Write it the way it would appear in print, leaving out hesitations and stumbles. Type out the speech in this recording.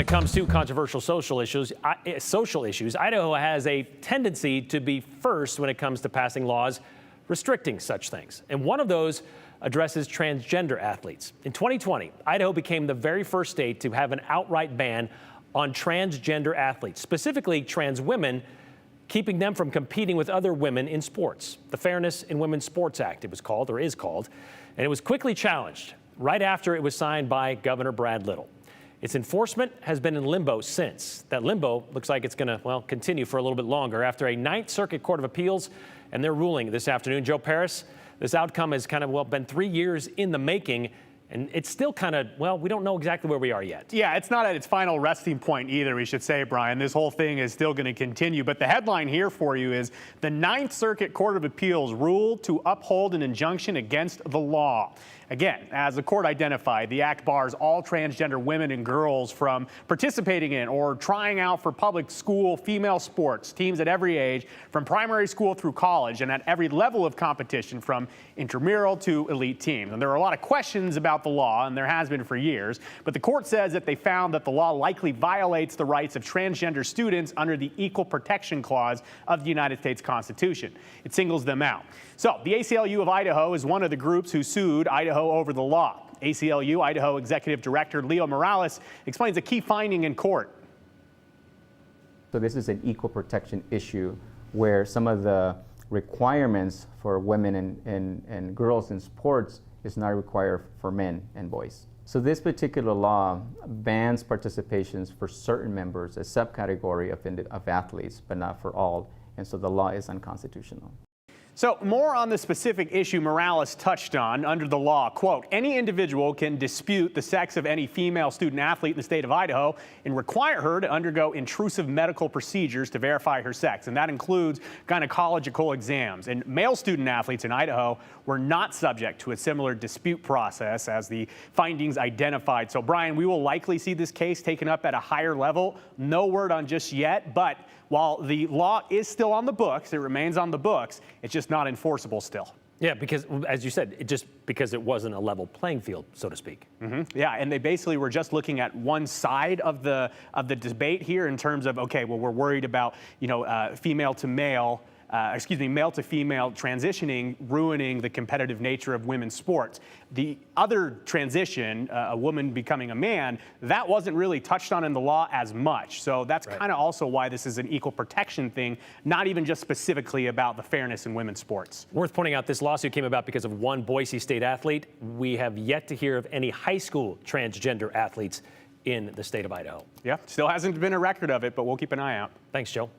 When it comes to controversial social issues, Idaho has a tendency to be first when it comes to passing laws restricting such things. And one of those addresses transgender athletes. In 2020, Idaho became the very first state to have an outright ban on transgender athletes, specifically trans women, keeping them from competing with other women in sports. The Fairness in Women's Sports Act, it was called, or is called, and it was quickly challenged right after it was signed by Governor Brad Little. Its enforcement has been in limbo since. That limbo looks like it's going to, well, continue for a little bit longer after a Ninth Circuit Court of Appeals and their ruling this afternoon. Joe Paris, this outcome has kind of, well, been 3 years in the making, and it's still kind of, well, we don't know exactly where we are yet. Yeah, it's not at its final resting point either, we should say, Brian. This whole thing is still going to continue. But the headline here for you is the Ninth Circuit Court of Appeals ruled to uphold an injunction against the law. Again, as the court identified, the act bars all transgender women and girls from participating in or trying out for public school female sports, teams at every age, from primary school through college, and at every level of competition, from intramural to elite teams. And there are a lot of questions about the law, and there has been for years, but the court says that they found that the law likely violates the rights of transgender students under the Equal Protection Clause of the United States Constitution. It singles them out. So the ACLU of Idaho is one of the groups who sued Idaho over the law. ACLU Idaho Executive Director Leo Morales explains a key finding in court. So this is an equal protection issue where some of the requirements for women and girls in sports is not required for men and boys. So this particular law bans participations for certain members, a subcategory of athletes, but not for all. And so the law is unconstitutional. So more on the specific issue Morales touched on. Under the law, quote, any individual can dispute the sex of any female student athlete in the state of Idaho and require her to undergo intrusive medical procedures to verify her sex. And that includes gynecological exams. And male student athletes in Idaho were not subject to a similar dispute process as the findings identified. So Brian, we will likely see this case taken up at a higher level. No word on just yet, but while the law is still on the books, it remains on the books, it's just not enforceable still. Yeah, because as you said, because it wasn't a level playing field, so to speak. Yeah, and they basically were just looking at one side of the debate here in terms of, okay, well, we're worried about, female to male, male to female transitioning, ruining the competitive nature of women's sports. The other transition, a woman becoming a man, that wasn't really touched on in the law as much. So that's kind of also why this is an equal protection thing, not even just specifically about the fairness in women's sports. Worth pointing out, this lawsuit came about because of one Boise State athlete. We have yet to hear of any high school transgender athletes in the state of Idaho. Yeah, still hasn't been a record of it, but we'll keep an eye out. Thanks, Joe.